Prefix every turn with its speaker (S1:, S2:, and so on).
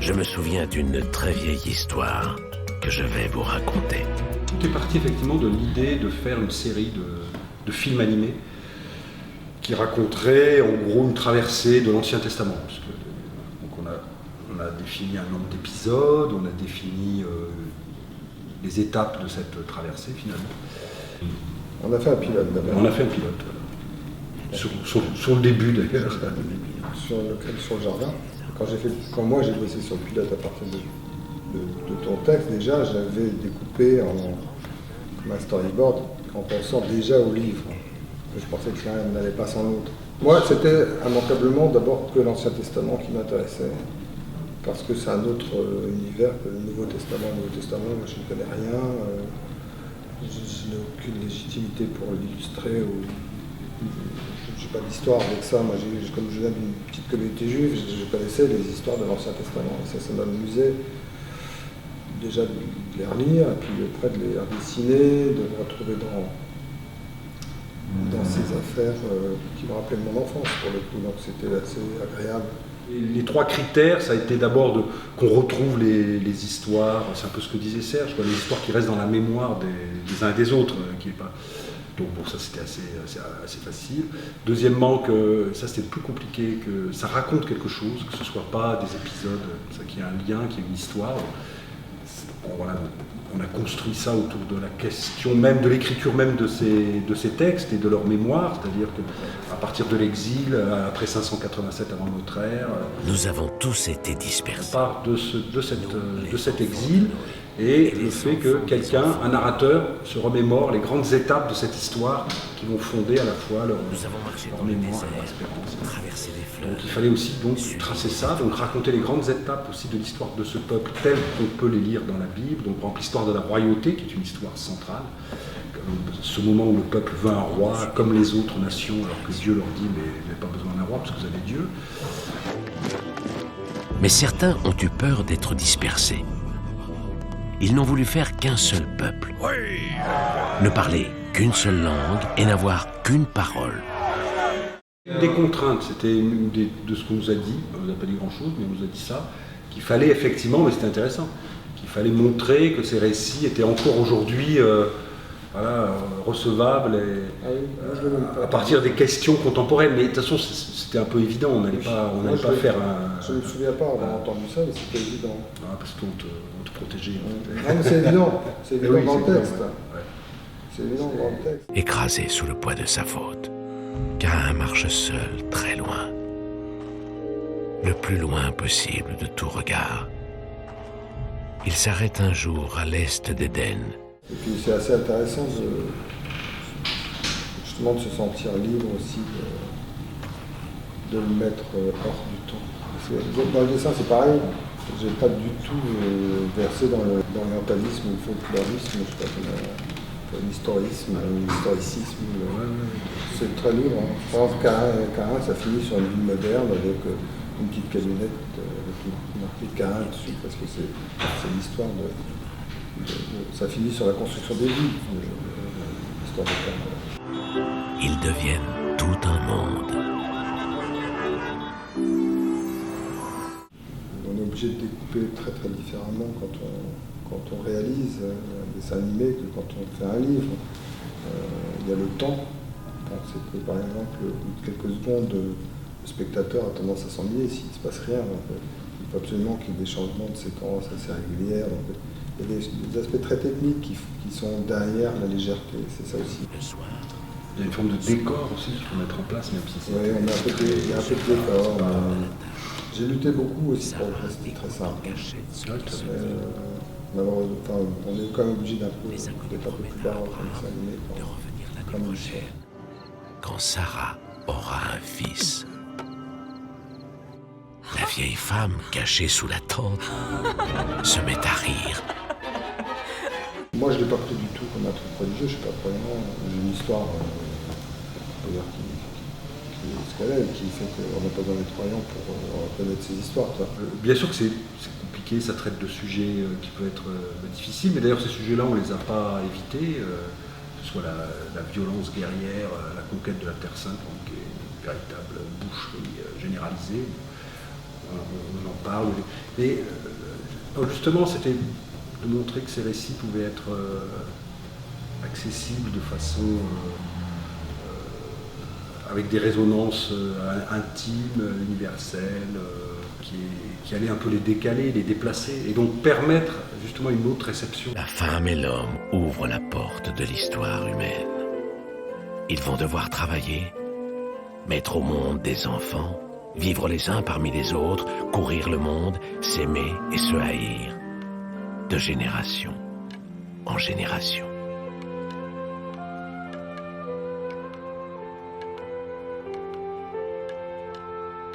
S1: je me souviens d'une très vieille histoire que je vais vous raconter.
S2: Tout est parti effectivement de l'idée de faire une série de films animés qui raconterait en gros une traversée de l'Ancien Testament. Parce que, donc on a défini un nombre d'épisodes, on a défini les étapes de cette traversée finalement.
S3: On a fait un pilote d'abord.
S2: On a fait un pilote, voilà. Sur le début d'ailleurs.
S3: Sur le jardin. Quand moi j'ai bossé sur le pilote à partir de ton texte, déjà j'avais découpé comme un storyboard en pensant déjà au livre. Je pensais que l'un n'allait pas sans l'autre. Moi, c'était immanquablement d'abord que l'Ancien Testament qui m'intéressait, parce que c'est un autre univers que le Nouveau Testament. Le Nouveau Testament, moi, je ne connais rien, je n'ai aucune légitimité pour l'illustrer. Je n'ai pas d'histoire avec ça. Moi, comme je viens d'une petite communauté juive, je connaissais les histoires de l'Ancien Testament. Et ça m'amusait déjà de les relire, et puis après de les redessiner, de me retrouver dans ces affaires qui me rappelaient mon enfance pour le coup, donc c'était assez agréable.
S2: Les trois critères, ça a été d'abord qu'on retrouve les histoires, c'est un peu ce que disait Serge, les histoires qui restent dans la mémoire des uns et des autres, qui est pas... Donc bon, ça c'était assez facile. Deuxièmement, que ça c'était plus compliqué, que ça raconte quelque chose, que ce soit pas des épisodes, ça qu'il y a un lien, qu'il y ait une histoire. Bon, voilà, on a construit ça autour de la question même de l'écriture même de ces textes et de leur mémoire, c'est-à-dire qu'à partir de l'exil, après 587 avant notre ère,
S1: Nous avons tous été dispersés.
S2: on part de cet exil et le fait que un narrateur, se remémore les grandes étapes de cette histoire qui vont fonder à la fois leur mémoire et leur espérance. Donc il fallait aussi donc tracer ça, donc raconter les grandes étapes aussi de l'histoire de ce peuple tel qu'on peut les lire dans la Bible, donc par exemple l'histoire de la royauté qui est une histoire centrale, ce moment où le peuple veut un roi comme les autres nations alors que Dieu leur dit mais vous n'avez pas besoin d'un roi parce que vous avez Dieu.
S1: Mais certains ont eu peur d'être dispersés. Ils n'ont voulu faire qu'un seul peuple, ne parler qu'une seule langue et n'avoir qu'une parole.
S2: Des contraintes, c'était une de ce qu'on nous a dit, on nous a pas dit grand-chose, mais on nous a dit ça, qu'il fallait effectivement, mais c'était intéressant, qu'il fallait montrer que ces récits étaient encore aujourd'hui recevables à partir des questions contemporaines. Mais de toute façon, c'était un peu évident, on n'allait pas faire un...
S3: Je ne me souviens pas avoir entendu ça, mais c'était évident.
S2: Ah, parce qu'on te protégeait.
S3: Non, mais c'est évident, c'est évident
S2: Oui,
S3: dans le texte.
S2: Ouais.
S3: C'est évident dans le texte.
S1: Écrasé sous le poids de sa faute, Caïn marche seul très loin, le plus loin possible de tout regard. Il s'arrête un jour à l'est d'Éden.
S3: Et puis c'est assez intéressant justement de se sentir libre aussi de le mettre hors du temps. Dans le dessin c'est pareil, j'ai pas du tout versé dans l'orientalisme ou le folklorisme, je sais pas, l'historisme, l'historicisme. C'est très libre. Hein. Je pense qu'Caïn, ça finit sur une ville moderne avec une petite camionnette avec marqué Caïn dessus, parce que c'est l'histoire ça finit sur la construction des villes, l'histoire de Caïn.
S1: Ils deviennent tout un monde.
S3: On est obligé de découper très très différemment quand on réalise un dessin animé que quand on fait un livre. Il y a le temps. C'est que par exemple, quelques secondes, le spectateur a tendance à s'ennuyer s'il ne se passe rien. Donc, il faut absolument qu'il y ait des changements de séquence assez réguliers. Donc, il y a des aspects très techniques qui sont derrière la légèreté, c'est ça aussi.
S2: Il y a une forme de décor aussi qu'il faut mettre en place, même si c'est...
S3: Oui, il y a un peu de décor. J'ai lutté beaucoup aussi pour rester très simple. Malheureusement, on est quand même obligé d'être un peu plus bas comme ça, comme Michel.
S1: Quand Sarah aura un fils, la vieille femme cachée sous la tente se met à rire.
S3: Moi, je ne l'ai pas pris du tout comme un truc religieux, je ne suis pas croyant. J'ai une histoire d'ailleurs qui est ce qu'elle est, qui fait qu'on n'a pas besoin d'être croyant pour reconnaître ces histoires.
S2: Bien sûr que c'est compliqué, ça traite de sujets qui peuvent être difficiles, mais d'ailleurs ces sujets-là, on ne les a pas évités. Que ce soit la violence guerrière, la conquête de la Terre Sainte, qui est une véritable boucherie généralisée. on en parle. Mais justement, c'était de montrer que ces récits pouvaient être accessibles de façon avec des résonances intimes, universelles, qui allaient un peu les décaler, les déplacer, et donc permettre justement une autre réception.
S1: La femme et l'homme ouvrent la porte de l'histoire humaine. Ils vont devoir travailler, mettre au monde des enfants, vivre les uns parmi les autres, courir le monde, s'aimer et se haïr, de génération en génération.